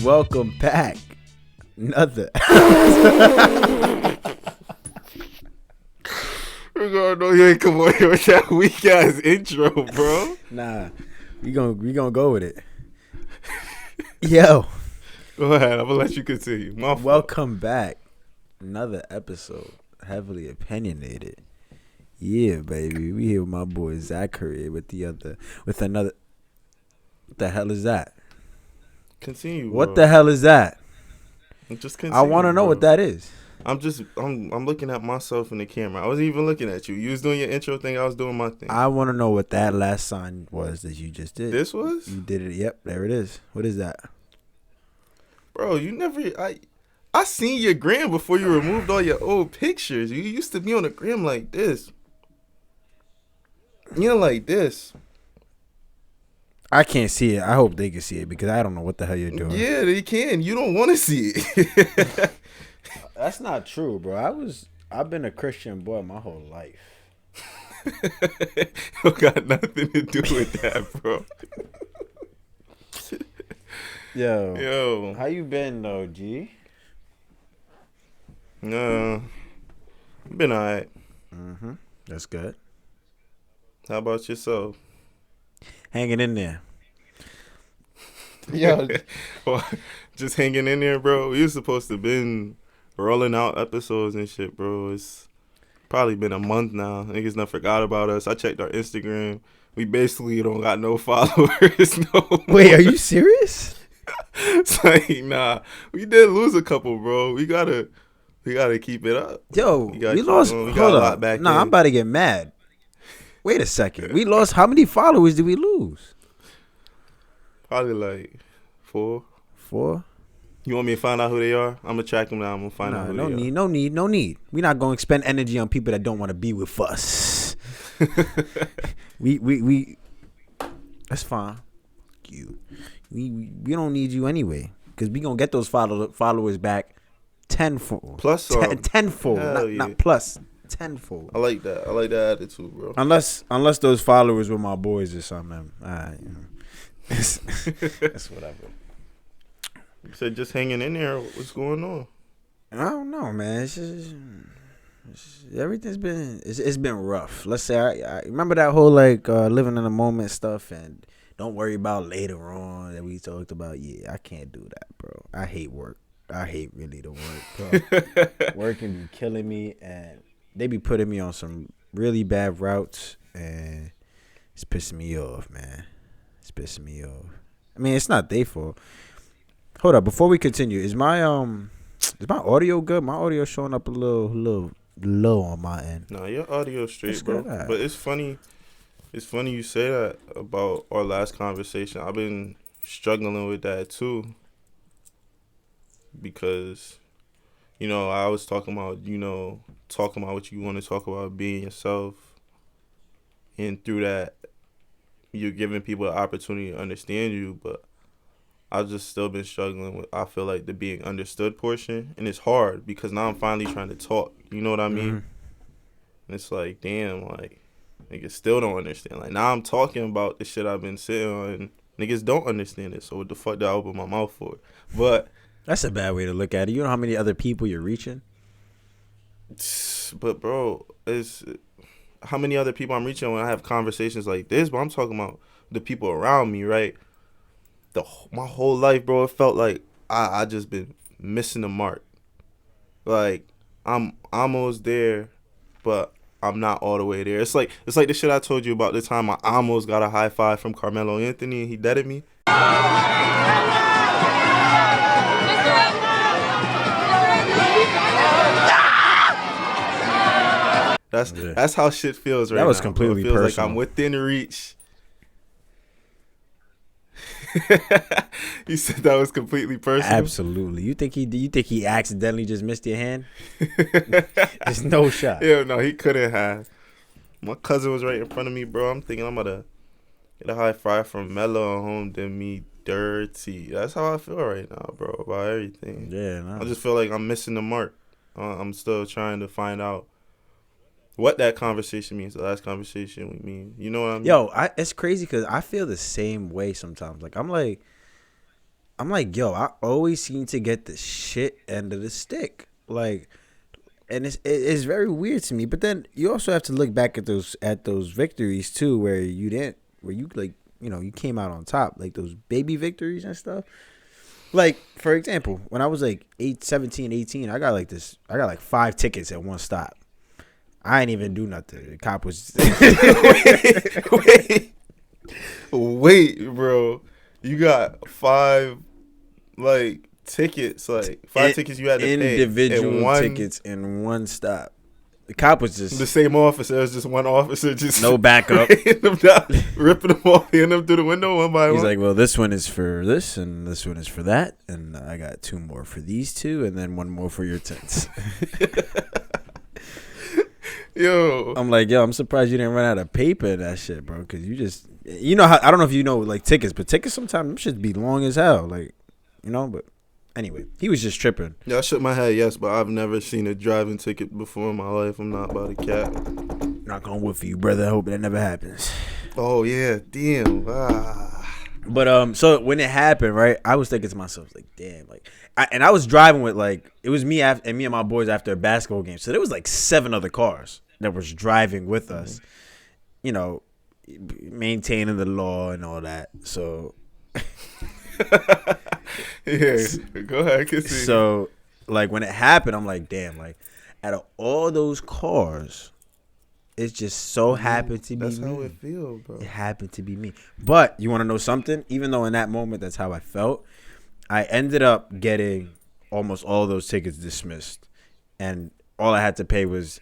welcome back. Another. We're gonna know you ain't come on here with that weak ass intro, bro. Nah, we gonna go with it. Yo, Go ahead. I'm gonna let you continue. My fault. welcome back. Another episode, heavily opinionated. Yeah, baby, we here with my boy Zachary with another. What the hell is that? Continue. What bro. the hell is that? Just continue. I want to know bro. what that is. I'm looking at myself in the camera. I wasn't even looking at you. You was doing your intro thing. I was doing my thing. I want to know what that last sign was that you just did. This was? You did it. Yep, there it is. What is that? Bro, you never. I seen your gram before you removed all your old pictures. You used to be on the gram like this. You know, like this. I can't see it. I hope they can see it because I don't know what the hell you're doing. Yeah, they can. You don't want to see it. That's not true, bro. I've been a Christian boy my whole life. It got nothing to do with that, bro. Yo, how you been though, G? Been alright. That's good. How about yourself? Hanging in there. Yo, well, just hanging in there, bro. We were supposed to been rolling out episodes and shit, bro. It's probably been a month now. Niggas done forgot about us. I checked our Instagram. We basically don't got no followers. No. Wait, are you serious? It's like, nah. We did lose a couple, bro. We gotta keep it up. Yo, we lost. Hold up. Nah, I'm about to get mad. Wait a second. We lost. How many followers did we lose? Probably like 4. 4. You want me to find out who they are? I'm gonna track them down. I'm gonna find out who they are. No need. We're not going to expend energy on people that don't want to be with us. we that's fine. You. We don't need you anyway because we gonna get those followers back tenfold. Plus tenfold, not plus. Tenfold. I like that. I like that attitude, bro. Unless those followers were my boys or something. It's whatever. You said just hanging in there. What's going on? I don't know, man. Everything's been rough. Let's say I remember that whole living in the moment stuff and don't worry about later on that we talked about. Yeah, I can't do that, bro. I hate work. I hate really the work, bro. Work can be killing me and they be putting me on some really bad routes and it's pissing me off, man. It's pissing me off. I mean, it's not their fault. Hold up, before we continue, is my audio good? My audio showing up a little low on my end. No, your audio straight, it's bro. Good. But it's funny you say that about our last conversation. I've been struggling with that too. Because, I was talking about what you want to talk about, being yourself. And through that, you're giving people the opportunity to understand you, but I've just still been struggling with, I feel like, the being understood portion. And it's hard because now I'm finally trying to talk. You know what I mean? And it's like, damn, like, niggas still don't understand. Like, now I'm talking about the shit I've been sitting on, and niggas don't understand it. So what the fuck did I open my mouth for? But that's a bad way to look at it. You know how many other people you're reaching? But, bro, it's how many other people I'm reaching when I have conversations like this? But I'm talking about the people around me, right? My whole life, bro, it felt like I just been missing the mark. Like, I'm almost there, but I'm not all the way there. It's like the shit I told you about the time I almost got a high five from Carmelo Anthony and he deaded me. That's how shit feels right now. That was completely bro. It feels personal. like I'm within reach. You said that was completely personal? Absolutely. You think he accidentally just missed your hand? There's no shot. Yeah, no, he couldn't have. My cousin was right in front of me, bro. I'm thinking I'm gonna get a high five from Melo at home, then me dirty. That's how I feel right now, bro, about everything. Yeah, no. I just feel like I'm missing the mark. I'm still trying to find out what that conversation means, the last conversation we mean. You know what I mean? Yo, it's crazy because I feel the same way sometimes. Like, I'm like, I'm like, yo, I always seem to get the shit end of the stick. Like, and it's very weird to me. But then you also have to look back at those victories too, where you like, you came out on top, like those baby victories and stuff. Like, for example, when I was like 17, 18, I got like 5 tickets at one stop. I ain't even do nothing. The cop was wait, bro. You got 5 like tickets, like 5 tickets you had to pay. Individual tickets in one stop. The cop was just the same officer. It was just one officer, just no backup, them down, ripping them off, hitting them through the window one by one. He's like, well, this one is for this, and this one is for that, and I got 2 more for these 2, and then 1 more for your tents. Yo, I'm like, yo, I'm surprised you didn't run out of paper in that shit, bro. Because you know how, I don't know if you know like tickets, but tickets sometimes them shit be long as hell, like, But anyway, he was just tripping. Yeah, I shook my head, yes, but I've never seen a driving ticket before in my life. I'm not about to cap. Knock on wood for you, brother. I hope that never happens. Oh yeah, damn. But so when it happened, right, I was thinking to myself, like, damn, like, I was driving with like, it was me and my boys after a basketball game, so there was like 7 other cars that was driving with us, maintaining the law and all that. So yeah, go ahead, continue. So like when it happened, I'm like, damn, like out of all those cars, it just so happened to be me. That's how it feels, bro. It happened to be me. But you want to know something? Even though in that moment that's how I felt, I ended up getting almost all those tickets dismissed, and all I had to pay was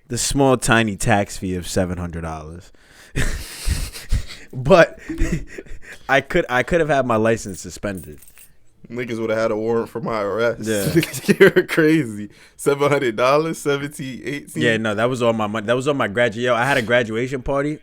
the small tiny tax fee of $700. But I could have had my license suspended. Niggas would have had a warrant for my arrest. Yeah. You're crazy. $700, 17, 18. Yeah, no, that was all my money. That was on my graduation. I had a graduation party.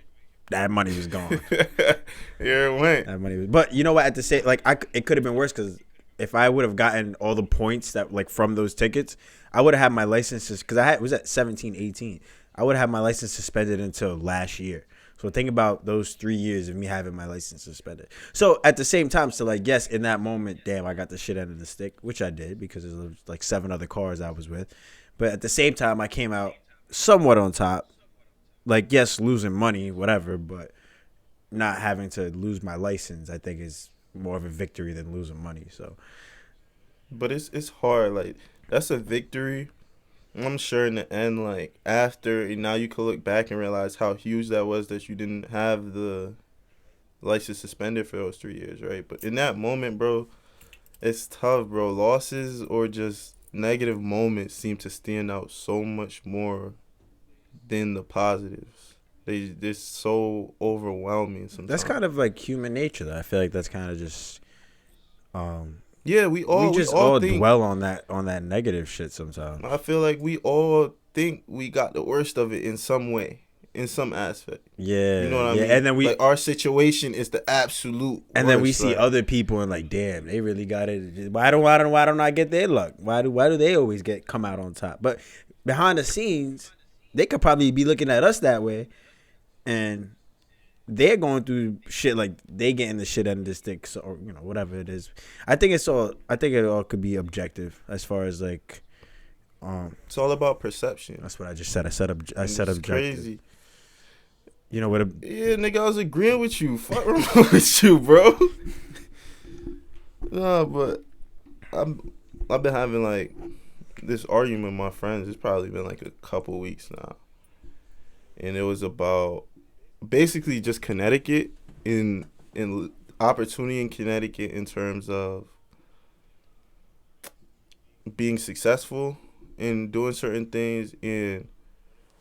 That money was gone. Here it went. That money was, but you know what? At the same, it could have been worse because if I would have gotten all the points that like from those tickets, I would have had my licenses because it was at 17, 18. I would have had my license suspended until last year. So think about those 3 years of me having my license suspended. So at the same time, so like, yes, in that moment, damn, I got the shit end of the stick, which I did because there was like 7 other cars I was with. But at the same time, I came out somewhat on top. Like, yes, losing money, whatever, but not having to lose my license, I think, is more of a victory than losing money. So, but it's hard. Like, that's a victory. I'm sure in the end, like, after, now you can look back and realize how huge that was that you didn't have the license suspended for those 3 years, right? But in that moment, bro, it's tough, bro. Losses or just negative moments seem to stand out so much more than the positives. They're so overwhelming sometimes. That's kind of like human nature, though. I feel like that's kind of just... yeah, we all think, dwell on that negative shit sometimes. I feel like we all think we got the worst of it in some way, in some aspect. Yeah, you know what I mean. And then like our situation is the absolute. And worst, then we see other people and like, damn, they really got it. Why don't I get their luck? Why do they always come out on top? But behind the scenes, they could probably be looking at us that way, and they're going through shit like they getting the shit under the stick, so, or whatever it is. I think it all could be objective as far as like, it's all about perception. That's what I just said. I said objective. Crazy. You know what? Yeah, nigga, I was agreeing with you. Fuck wrong with you, bro. No, but I've been having like this argument with my friends. It's probably been like a couple weeks now, and it was about basically just Connecticut in opportunity in Connecticut in terms of being successful in doing certain things. And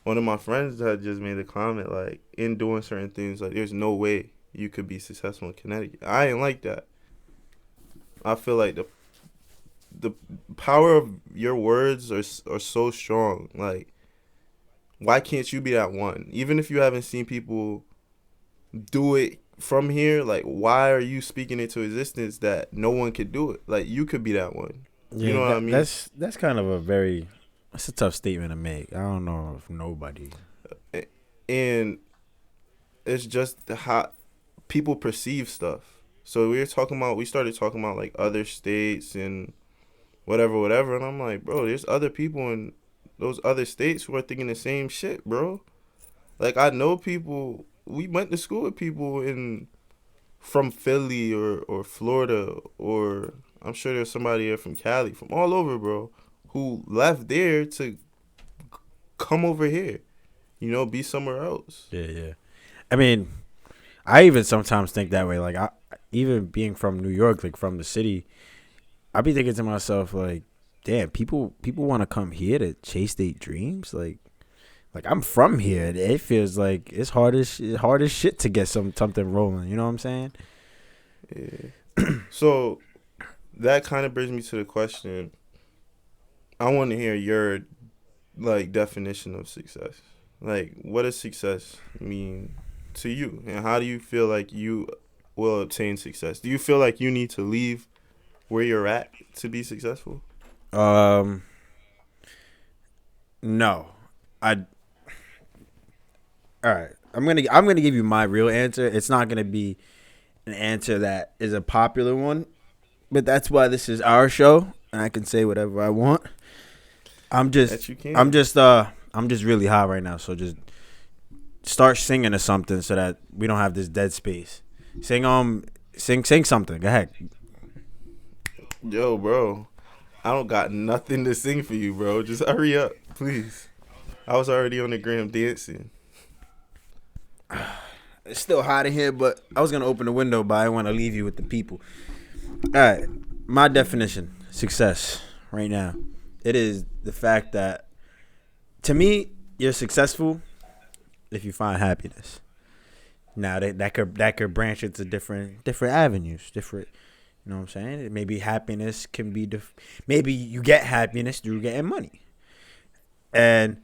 one of my friends had just made a comment like, in doing certain things, like there's no way you could be successful in Connecticut. I ain't like that. I feel like the power of your words are so strong. Like, why can't you be that one? Even if you haven't seen people do it from here, like, why are you speaking into existence that no one could do it? Like, you could be that one. Yeah, you know what I mean? That's kind of that's a tough statement to make. I don't know if nobody. And it's just how people perceive stuff. So we started talking about like other states and whatever, and I'm like, bro, there's other people in those other states who are thinking the same shit, bro. Like I know people. We went to school with people in from Philly or Florida, or I'm sure there's somebody there from Cali, from all over, bro, who left there to come over here, be somewhere else. Yeah, yeah. I mean, I even sometimes think that way. Like, even being from New York, like from the city, I be thinking to myself, like, damn, people want to come here to chase their dreams. Like I'm from here. It feels like it's hard as shit to get something rolling. You know what I'm saying? Yeah. So that kind of brings me to the question. I want to hear your like definition of success. Like, what does success mean to you, and how do you feel like you will obtain success? Do you feel like you need to leave where you're at to be successful? No. I All right. I'm gonna give you my real answer. It's not gonna be an answer that is a popular one, but that's why this is our show, and I can say whatever I want. I'm just That you can. I'm just really hot right now, so just start singing or something so that we don't have this dead space. Sing something. Go ahead. Yo, bro, I don't got nothing to sing for you, bro. Just hurry up, please. I was already on the gram dancing. It's still hot in here, but I was gonna open the window, but I want to leave you with the people. All right, my definition success right now. It is the fact that, to me, you're successful if you find happiness. Now that could branch into different avenues, different. You know what I'm saying? Maybe happiness can be maybe you get happiness through getting money, and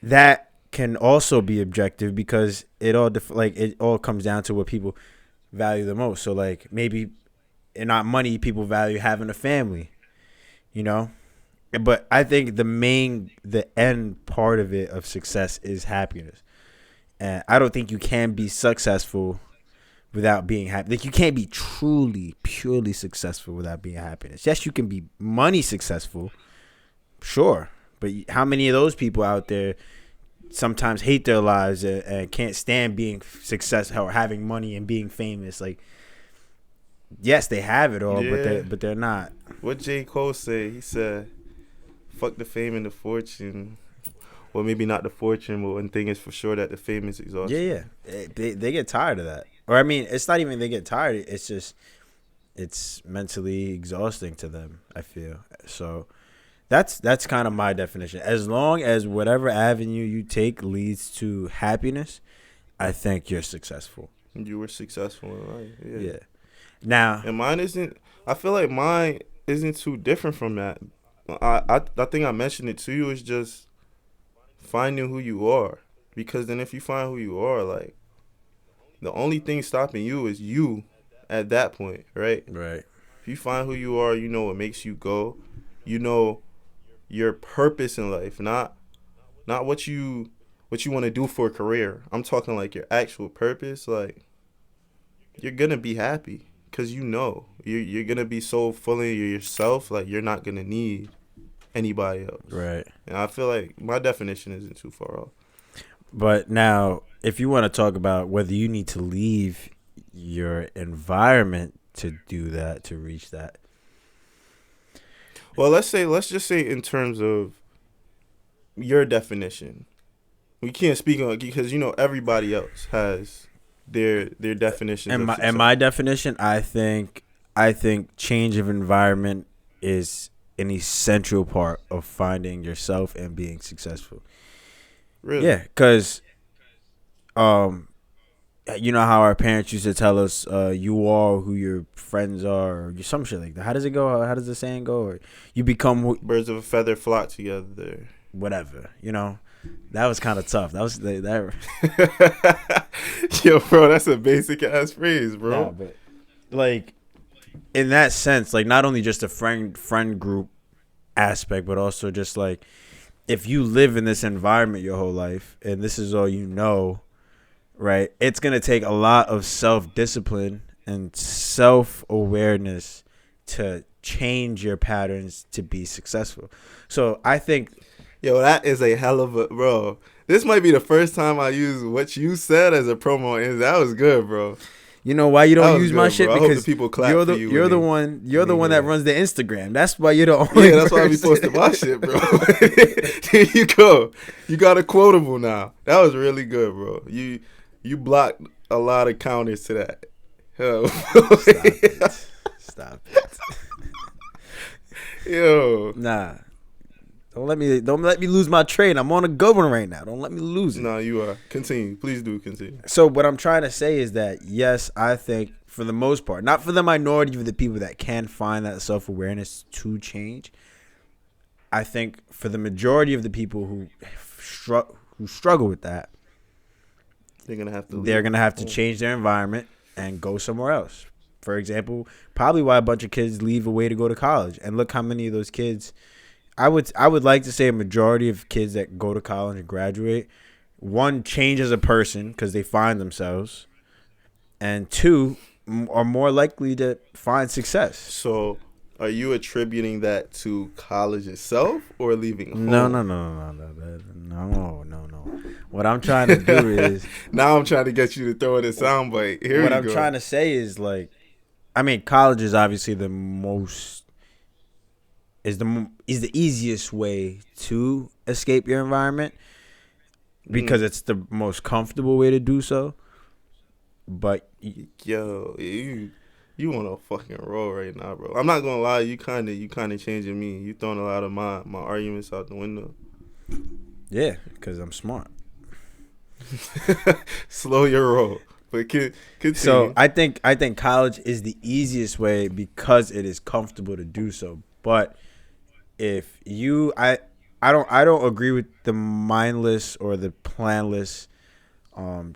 that can also be objective because it all comes down to what people value the most. So like maybe, and not money, people value having a family. You know. But I think the end part of it of success is happiness. And I don't think you can be successful without being happy. Like you can't be truly, purely successful without being happiness. Yes, you can be money successful, sure. But how many of those people out there sometimes hate their lives and can't stand being successful or having money and being famous? Like, yes, they have it all, Yeah. but they're not. What J. Cole say? He said, "Fuck the fame and the fortune." Well, maybe not the fortune, but one thing is for sure that the fame is exhausting. Yeah. They get tired of that. Or I mean, it's not even they get tired. It's just it's mentally exhausting to them, I feel. So that's kind of my definition. As long as whatever avenue you take leads to happiness, I think you're successful. You were successful in life. Yeah. Now, and mine isn't. I feel like mine isn't too different from that. I think I mentioned it to you. It's just finding who you are, because then if you find who you are, like the only thing stopping you is you at that point, right? Right. If you find who you are, you know what makes you go. You know your purpose in life, not what you want to do for a career. I'm talking like your actual purpose. Like you're gonna be happy because you're gonna be so full of yourself. Like you're not gonna need anybody else. Right. And I feel like my definition isn't too far off. But now, if you want to talk about whether you need to leave your environment to do that, to reach that. Well, let's just say in terms of your definition. We can't speak on it because everybody else has their definitions. And my definition, I think change of environment is an essential part of finding yourself and being successful. Really? Yeah, because you know how our parents used to tell us, you are who your friends are, or some shit like that. How does it go? How does the saying go? Or you become who, birds of a feather flock together. Whatever, that was kind of tough. That was that. Yo, bro, that's a basic ass phrase, bro. Nah, but like in that sense, like not only just a friend group aspect, but also just like if you live in this environment your whole life and this is all you know, right? It's gonna take a lot of self-discipline and self-awareness to change your patterns to be successful. So I think, yo, that is a hell of a bro. This might be the first time I use what you said as a promo, and that was good, bro. you know why you That don't was use my good, shit? bro. I hope Because the people clap you're for the you. you're the one that runs the Instagram. That's why you're the only. Yeah, that's why I be person. posting my shit, bro. Here you go. You got a quotable now. That was really good, bro. You blocked a lot of counters to that. Hell. Stop it. Yo. Nah. Don't let me lose my train. I'm on a good one right now. Don't let me lose it. No, you are. Continue. Please do continue. So what I'm trying to say is that, yes, I think for the most part, not for the minority of the people that can find that self-awareness to change, I think for the majority of the people who struggle with that, They're going to have to change their environment and go somewhere else. For example, probably why a bunch of kids leave a way to go to college. And look how many of those kids, I would like to say a majority of kids that go to college and graduate, one, change as a person because they find themselves, and two, are more likely to find success. So, are you attributing that to college itself or leaving home? No. What I'm trying to do is now I'm trying to get you to throw in a soundbite. Here what you I'm go. trying to say is, like, I mean, college is obviously the most is the easiest way to escape your environment because it's the most comfortable way to do so. But yo, you on a fucking roll right now, bro. I'm not gonna lie, you kind of changing me. You throwing a lot of my arguments out the window. Yeah, because I'm smart. Slow your roll, but continue. So I think college is the easiest way because it is comfortable to do so. But if you, I don't agree with the mindless or the planless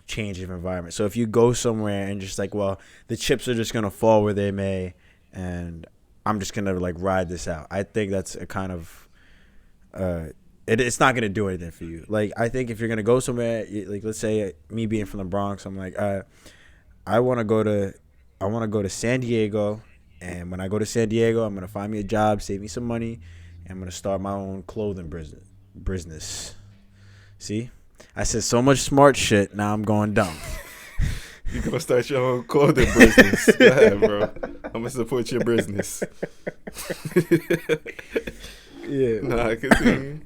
change of environment. So if you go somewhere and just like, well, the chips are just gonna fall where they may, and I'm just gonna like ride this out, I think that's a kind of it's not gonna do anything for you. Like, I think if you're gonna go somewhere, like, let's say me being from the Bronx, I'm like, I want to go to San Diego, and when I go to San Diego, I'm gonna find me a job, save me some money, and I'm gonna start my own clothing business. See, I said so much smart shit. Now I'm going dumb. You gonna start your own clothing business? Go ahead, bro. I'm gonna support your business. Yeah. Nah, continue.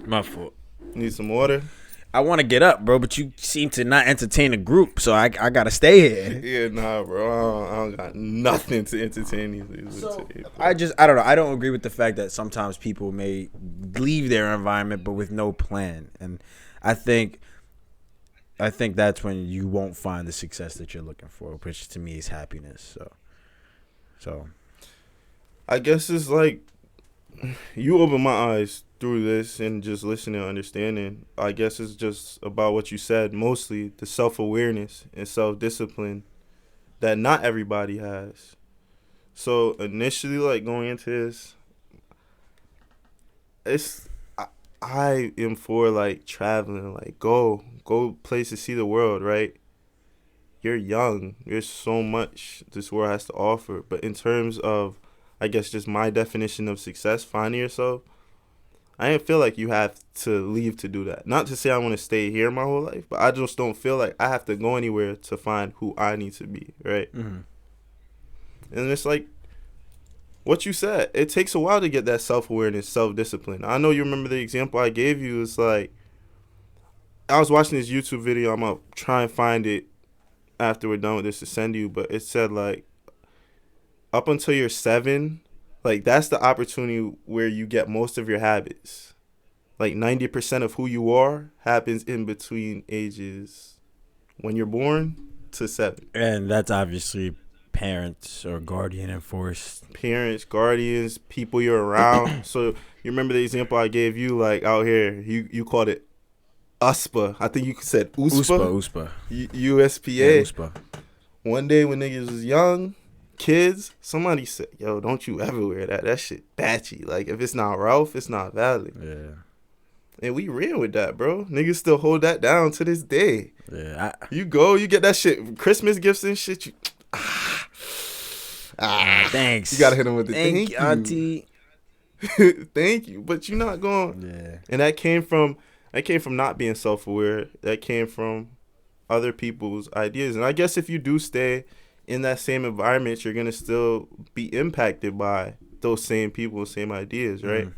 My fault. Need some water? I want to get up, bro, but you seem to not entertain a group, so I gotta stay here. Yeah, nah, bro. I don't got nothing to entertain these. So I don't know. I don't agree with the fact that sometimes people may leave their environment but with no plan, and I think that's when you won't find the success that you're looking for, which to me is happiness. So I guess it's like you open my eyes through this and just listening and understanding. I guess it's just about what you said, mostly the self-awareness and self-discipline that not everybody has. So initially, like, going into this, I am for like traveling, like go places, see the world, right? You're young. There's so much this world has to offer. But in terms of, I guess, just my definition of success, finding yourself, I didn't feel like you have to leave to do that. Not to say I want to stay here my whole life, but I just don't feel like I have to go anywhere to find who I need to be, right? Mm-hmm. And it's like what you said. It takes a while to get that self-awareness, self-discipline. I know you remember the example I gave you. It's like I was watching this YouTube video. I'm going to try and find it after we're done with this to send you, but it said, like, up until you're 7, like, that's the opportunity where you get most of your habits. Like, 90% of who you are happens in between ages when you're born to 7. And that's obviously parents or guardian enforced. Parents, guardians, people you're around. So you remember the example I gave you, like, out here, you called it USPA. I think you said USPA. USPA. Yeah, USPA. One day when niggas was young, kids, somebody said, yo, don't you ever wear that. That shit batchy. Like, if it's not Ralph, it's not valid. Yeah. And we ran with that, bro. Niggas still hold that down to this day. Yeah, You go, you get that shit, Christmas gifts and shit. You, thanks. You gotta hit them with the thank you, auntie. Thank you, but you're not going. Yeah, and that came from not being self-aware. That came from other people's ideas. And I guess if you do stay in that same environment, you're gonna still be impacted by those same people, same ideas, right?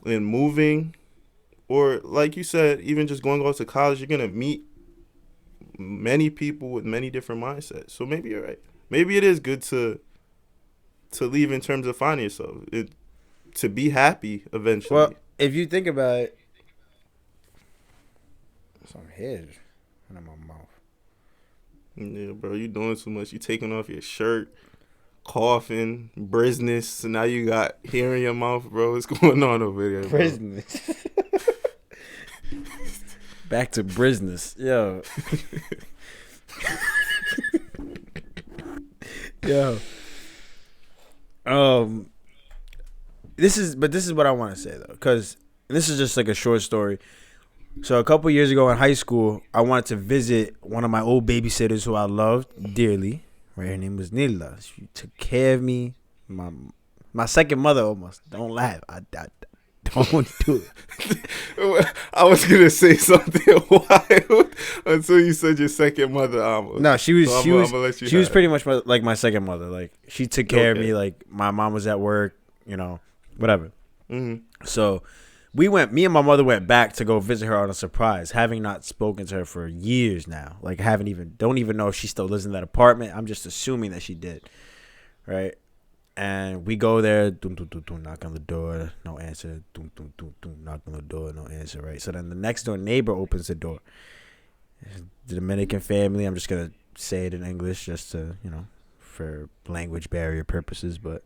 And moving, or like you said, even just going to college, you're gonna meet many people with many different mindsets. So maybe you're right. Maybe it is good to leave in terms of finding yourself, to be happy eventually. Well, if you think about it, some hair in my mouth. Yeah, bro, you doing too much. You taking off your shirt, coughing, BRIS-NESS. Now you got hair in your mouth, bro. What's going on over there, bro? BRIS-NESS. Back to BRIS-NESS. Yo. Yo. This is what I want to say though, because this is just like a short story. So a couple years ago in high school, I wanted to visit one of my old babysitters who I loved dearly. Right, her name was Nila. She took care of me. My second mother almost. Don't laugh. I don't do it. I was gonna say something wild until you said your second mother almost. No, she was pretty much like my second mother. Like she took care of me. Like my mom was at work, whatever. Mm-hmm. So me and my mother went back to go visit her on a surprise, having not spoken to her for years now. Like don't even know if she still lives in that apartment. I'm just assuming that she did, right? And we go there, knock on the door, no answer. Knock on the door, no answer, right? So then the next door neighbor opens the door. The Dominican family, I'm just going to say it in English just to, for language barrier purposes. But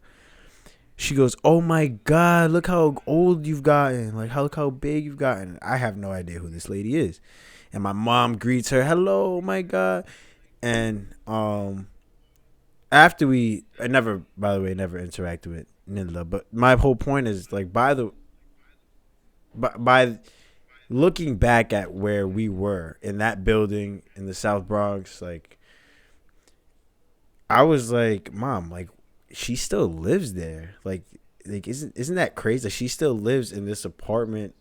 she goes, "Oh my God, look how old you've gotten. Like, look how big you've gotten." I have no idea who this lady is. And my mom greets her, "Hello, oh my God." And, after I never interacted with Nila, but my whole point is like by looking back at where we were in that building in the South Bronx, like I was like, Mom, like she still lives there. Like isn't that crazy? Like, she still lives in this apartment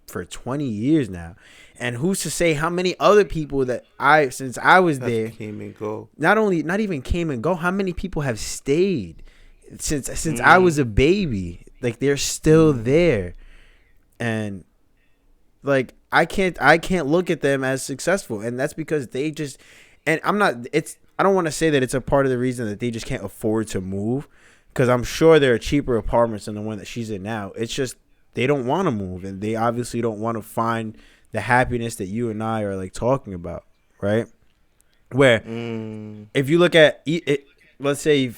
for 20 years now. And who's to say how many other people that since I was there came and go. Not even came and go, how many people have stayed since I was a baby? Like they're still there. And like I can't look at them as successful, and that's because they just, and I don't want to say that it's a part of the reason that they just can't afford to move, because I'm sure there are cheaper apartments than the one that she's in now. It's just they don't want to move, and they obviously don't want to find the happiness that you and I are like talking about, right? Where if you look at it, let's say you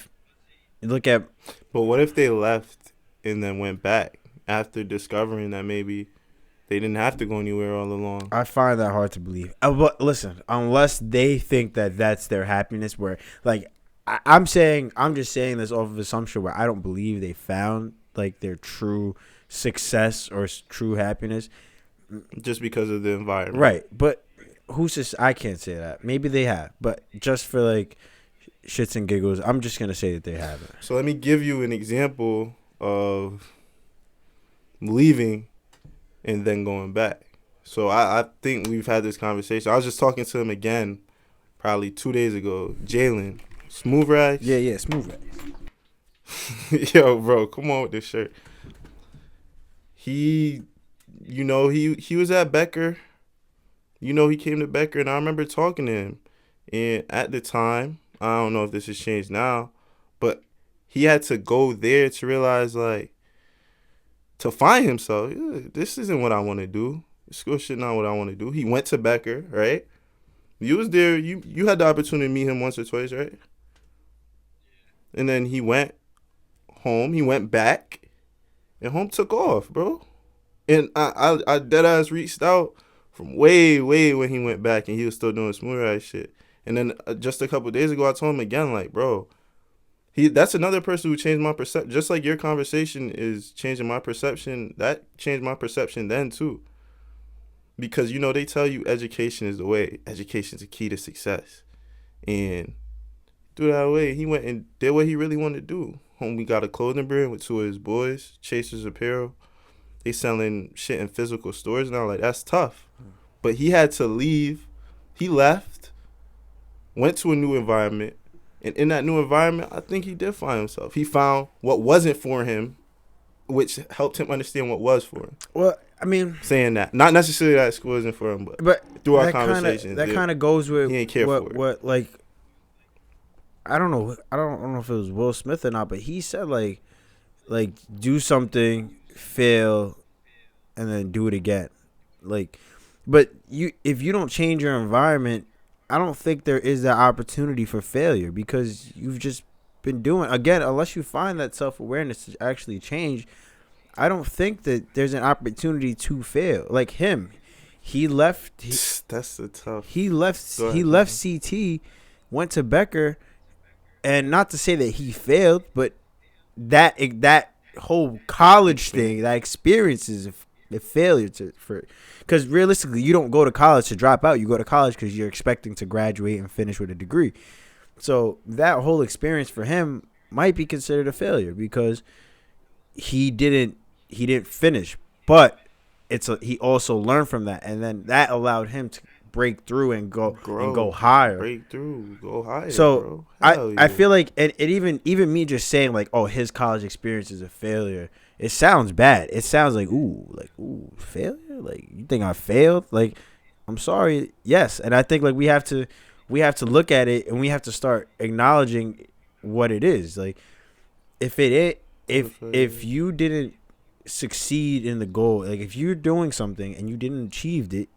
look at, but what if they left and then went back after discovering that maybe they didn't have to go anywhere all along? I find that hard to believe. But listen, unless they think that that's their happiness, where like I'm just saying this off of assumption where I don't believe they found like their true success or true happiness. Just because of the environment. Right. But I can't say that. Maybe they have. But just for like shits and giggles, I'm just going to say that they haven't. So let me give you an example of leaving and then going back. So I think we've had this conversation. I was just talking to him again probably 2 days ago. Jalen. Smooth Rags? Yeah, Smooth Rags. Yo, bro, come on with this shirt. He was at Becker. He came to Becker, and I remember talking to him. And at the time, I don't know if this has changed now, but he had to go there to realize, like, to find himself. Yeah, this isn't what I want to do. School shit not what I want to do. He went to Becker, right? You was there. You had the opportunity to meet him once or twice, right? And then he went home. He went back. And home took off, bro. And I dead ass reached out from way when he went back, and he was still doing Smooth Ride shit. And then just a couple of days ago, I told him again, like, bro, That's another person who changed my perception. Just like your conversation is changing my perception, that changed my perception then too. Because they tell you education is the way. Education is the key to success. And through that way, he went and did what he really wanted to do. Homie got a clothing brand with two of his boys, Chasers Apparel. They selling shit in physical stores now. Like, that's tough. But he had to leave. He left, went to a new environment. And in that new environment, I think he did find himself. He found what wasn't for him, which helped him understand what was for him. Well, I mean, saying that, not necessarily that school isn't for him, but through our conversations, that kind of goes with he ain't care for it. What like, I don't know if it was Will Smith or not, but he said like do something, fail, and then do it again. Like, but if you don't change your environment, I don't think there is that opportunity for failure, because you've just been doing, again, unless you find that self-awareness to actually change. I don't think that there's an opportunity to fail. Like him, he left. That's the tough. He left. He left CT, went to Becker, and not to say that he failed, but that whole college thing, that experience is a failure because realistically, you don't go to college to drop out. You go to college because you're expecting to graduate and finish with a degree. So that whole experience for him might be considered a failure because he didn't finish, but he also learned from that, and then that allowed him to break through and go higher. Break through, go higher. So bro. I feel like, and it even me just saying like, oh, his college experience is a failure, it sounds bad. It sounds like ooh, failure. Like, you think I failed? Like, I'm sorry. Yes, and I think like we have to look at it, and we have to start acknowledging what it is. Like, if you didn't succeed in the goal, like if you're doing something and you didn't achieve it,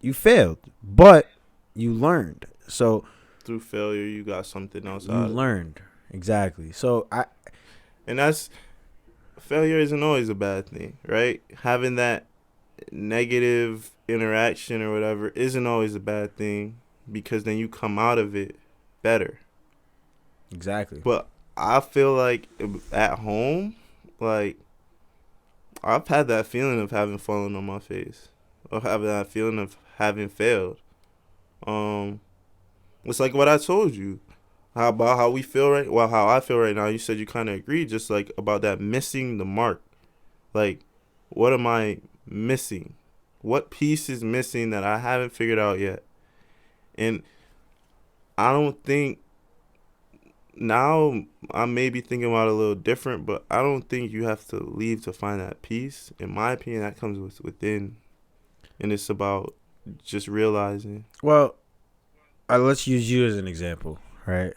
you failed, but you learned. So through failure, you got something else. You learned. Exactly. So failure isn't always a bad thing, right? Having that negative interaction or whatever isn't always a bad thing, because then you come out of it better. Exactly. But I feel like at home, like, I've had that feeling of having fallen on my face, or having that feeling of having failed. It's like what I told you about how we feel right. Well, how I feel right now. You said you kind of agreed, just like about that missing the mark. Like, what am I missing? What piece is missing that I haven't figured out yet? And I don't think. Now, I may be thinking about it a little different, but I don't think you have to leave to find that peace. In my opinion, that comes within. And it's about just realizing. Well, let's use you as an example, right?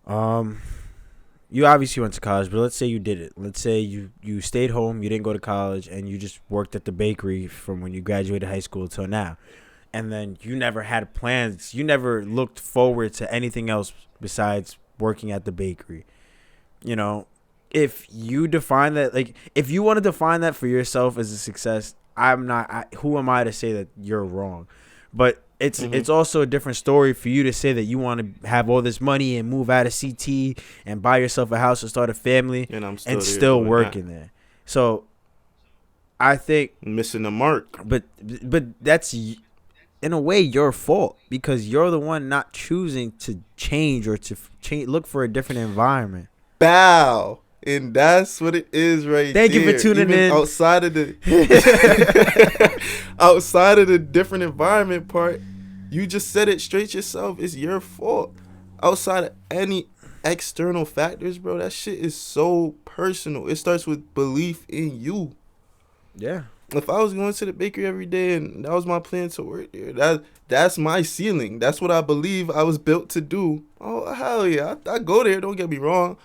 You obviously went to college, but let's say you did it. Let's say you stayed home, you didn't go to college, and you just worked at the bakery from when you graduated high school till now. And then you never had plans. You never looked forward to anything else besides working at the bakery. You know, if you define that, like, if you want to define that for yourself as a success, who am I to say that you're wrong? But it's also a different story for you to say that you want to have all this money and move out of CT and buy yourself a house and start a family and still working there. So I think missing the mark. But that's, in a way, your fault, because you're the one not choosing to change or to look for a different environment. Bow. And that's what it is right Thank there. You for tuning in. Outside of the different environment part, you just said it straight yourself. It's your fault. Outside of any external factors, bro, that shit is so personal. It starts with belief in you. Yeah. If I was going to the bakery every day and that was my plan to work there, that's my ceiling. That's what I believe I was built to do. Oh, hell yeah. I go there, don't get me wrong.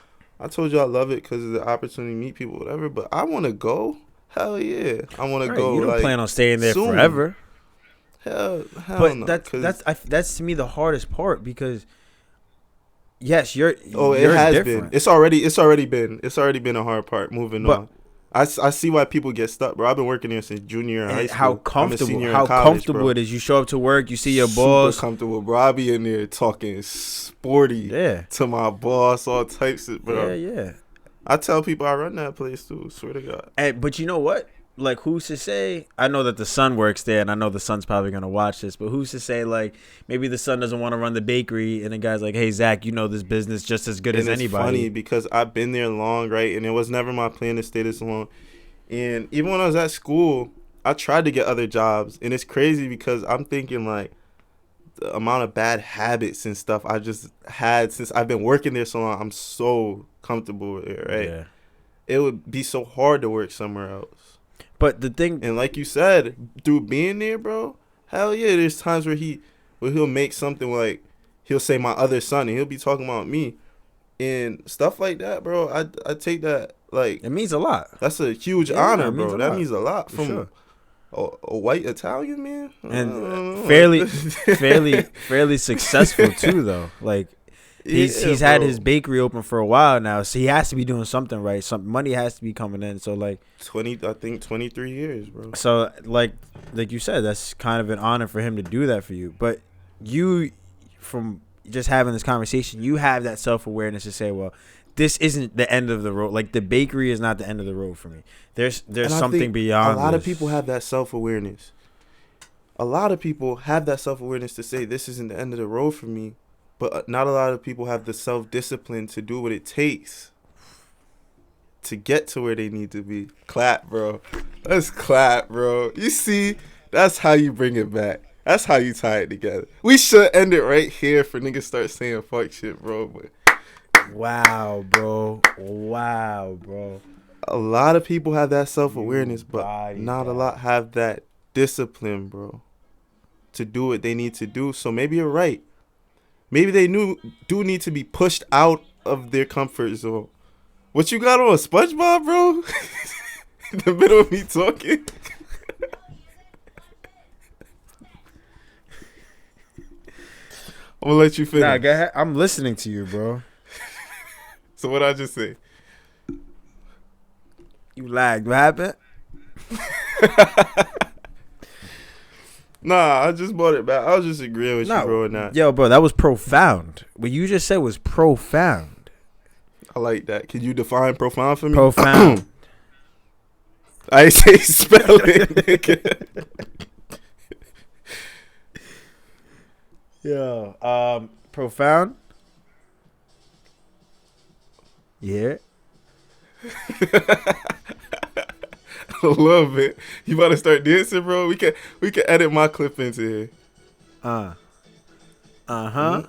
I told you I love it because of the opportunity to meet people, whatever. But I want to go. Hell yeah. I want to go. You don't plan on staying there soon. Forever. Hell but no. That's to me the hardest part, because yes, you're it has different. Been. It's already been a hard part moving on. I see why people get stuck, bro. I've been working here since junior year in high And school. I'm a senior in college, comfortable bro. it is. You show up to work, you see your Super boss. comfortable, bro. I be in there talking sporty Yeah. to my boss, all types of, bro. Yeah. I tell people I run that place too. Swear to God. But you know what? Like, who's to say? I know that the son works there, and I know the son's probably gonna watch this. But who's to say? Like, maybe the son doesn't want to run the bakery, and the guy's like, "Hey, Zach, you know this business just as good as And it's anybody." funny because I've been there long, right? And it was never my plan to stay this long. And even when I was at school, I tried to get other jobs. And it's crazy because I'm thinking, like, the amount of bad habits and stuff I just had since I've been working there so long. I'm so comfortable there, right? Yeah. It would be so hard to work somewhere else. But the thing, And like you said, through being there, bro, hell yeah, there's times where he'll make something like, he'll say my other son, and he'll be talking about me. And stuff like that, bro, I take that, like, it means a lot. that's a huge Yeah, honor, it means bro. a That lot. means a lot For from sure. a white Italian man. I And don't know. fairly successful too, though. Like, he's had his bakery open for a while now, so he has to be doing something right. Some money has to be coming in. So like 23 years, bro. So like you said, that's kind of an honor for him to do that for you. But you, from just having this conversation, you have that self-awareness to say, well, this isn't the end of the road. Like, the bakery is not the end of the road for me. There's And I something think beyond a lot of this. people have that self-awareness. A lot of people have that self-awareness to say this isn't the end of the road for me, but not a lot of people have the self-discipline to do what it takes to get to where they need to be. Clap, bro. Let's clap, bro. You see, that's how you bring it back. That's how you tie it together. We should end it right here for niggas start saying fuck shit, bro. But Wow, bro. a lot of people have that self-awareness, but bodied not a that. lot have that discipline, bro, to do what they need to do. So maybe you're right. Maybe they do need to be pushed out of their comfort zone. What you got on, SpongeBob, bro? In the middle of me talking. I'm gonna let you finish. Nah, go ahead. I'm listening to you, bro. So what I just say? You lagged. What happened? Nah, I just brought it back. I was just agreeing with you, bro, on that. Yo, bro, that was profound. What you just said was profound. I like that. Can you define profound for me? Profound. I ain't say spell it, nigga. Yo, profound. Yeah. A little bit. You about to start dancing, bro? We can edit my clip into here. Uh-huh.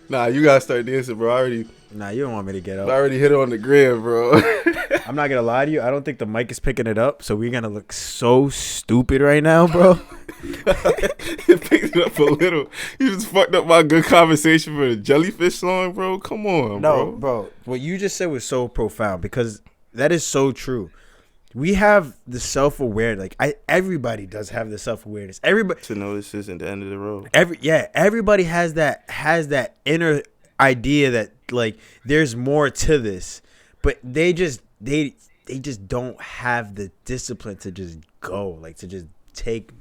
Nah, you gotta start dancing, bro. Nah, you don't want me to get I up. already hit it on the gram, bro. I'm not gonna lie to you. I don't think the mic is picking it up, so we're gonna look so stupid right now, bro. It picked it up a little. You just fucked up my good conversation for the jellyfish song, bro. Come on, No, bro. bro. What you just said was so profound because that is so true. We have the self-awareness. Like, everybody does have the self-awareness. Everybody To know this isn't the end of the road. everybody has that inner idea that, like, there's more to this, but they just don't have the discipline to just go, like, to just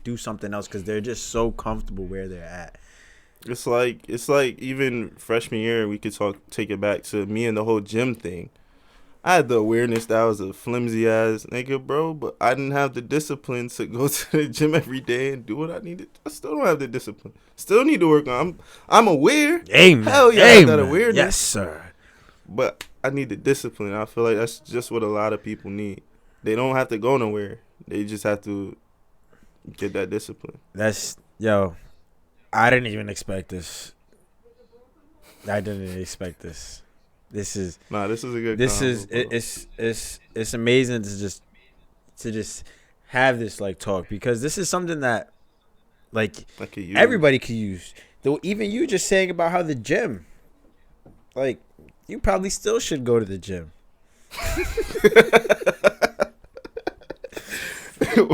do something else because they're just so comfortable where they're at. It's like even freshman year, we could take it back to me and the whole gym thing. I had the awareness that I was a flimsy ass nigga, bro, but I didn't have the discipline to go to the gym every day and do what I needed. I still don't have the discipline. Still need to work on. I'm aware. Amen. Hell yeah, I have that awareness. Yes, sir. But I need the discipline. I feel like that's just what a lot of people need. They don't have to go nowhere. They just have to get that discipline. I didn't even expect this. This is This is a good. this combo, is bro. it's amazing to just have this, like, talk, because this is something that, like, I could use. everybody could use. Though even you just saying about how the gym, like, you probably still should go to the gym.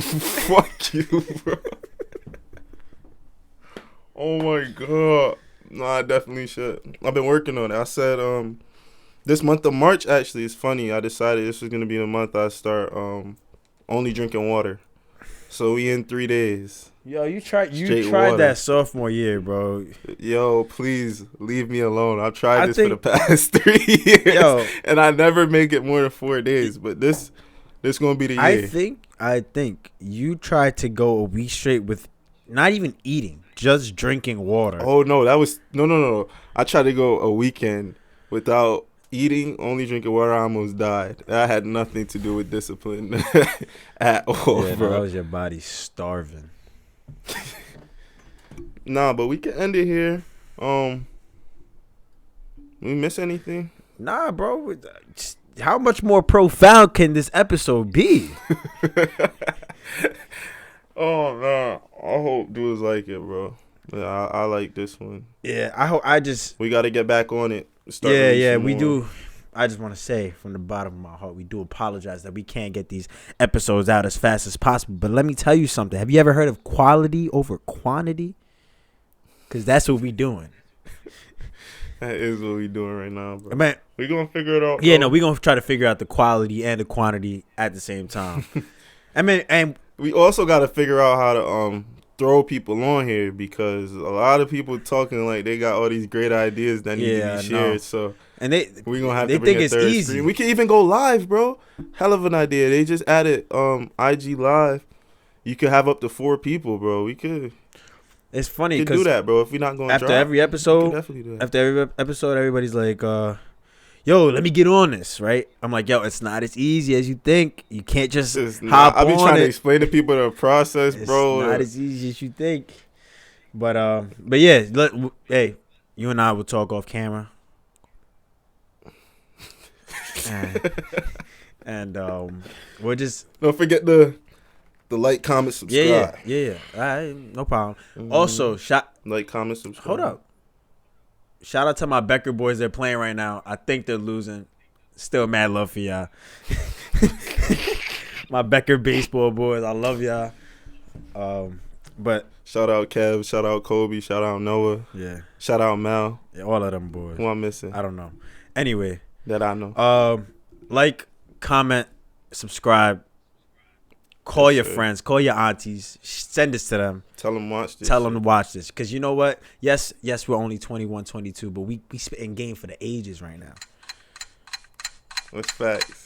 Fuck you, bro. Oh my god. No, I definitely should. I've been working on it. I said This month of March, actually, is funny. I decided this was going to be the month I start only drinking water. So we in 3 days. Yo, you tried water. that sophomore year, bro. Yo, please leave me alone. I've tried this for the past 3 years, and I never make it more than 4 days. But this gonna be the year. I think you tried to go a week straight with not even eating, just drinking water. Oh no, that was no. I tried to go a weekend without eating, only drinking water. I almost died. That had nothing to do with discipline at all, Yeah, bro. that was your body starving. Nah, but we can end it here. We miss anything? Nah, bro. How much more profound can this episode be? Oh man, I hope dudes like it, bro. Yeah, I like this one. Yeah, we got to get back on it. We do. I just want to say from the bottom of my heart, we do apologize that we can't get these episodes out as fast as possible. But let me tell you something. Have you ever heard of quality over quantity? Because that's what we doing. That is what we doing right now, bro. Man, we going to figure it out. Yeah, no, we going to try to figure out the quality and the quantity at the same time. And we also got to figure out how to throw people on here, because a lot of people talking like they got all these great ideas that need to be shared. No. So we're gonna have to bring a third easy. Screen. We can even go live, bro. Hell of an idea. They just added IG live. You could have up to 4 people, bro. We could. It's funny because do that, bro. If we're not going after every episode, everybody's like, yo, let me get on this, right? I'm like, yo, it's not as easy as you think. You can't just hop on it. I be trying to explain to people the process, bro. It's not as easy as you think. But yeah, hey, you and I will talk off camera. and we'll just don't forget the like, comment, subscribe. Yeah. All right, no problem. Mm-hmm. Also, like, comment, subscribe. Hold up. Shout out to my Becker boys. They're playing right now. I think they're losing. Still mad love for y'all. My Becker baseball boys. I love y'all. But shout out Kev. Shout out Kobe. Shout out Noah. Yeah. Shout out Mal. Yeah, all of them boys. Who I'm missing? I don't know. Anyway. That I know. Like, comment, subscribe. Call your friends. Call your aunties. Send this to them. Tell them watch this. Tell them to watch this. Because you know what? Yes, we're only 21, 22, but we spitting game for the ages right now. That's facts.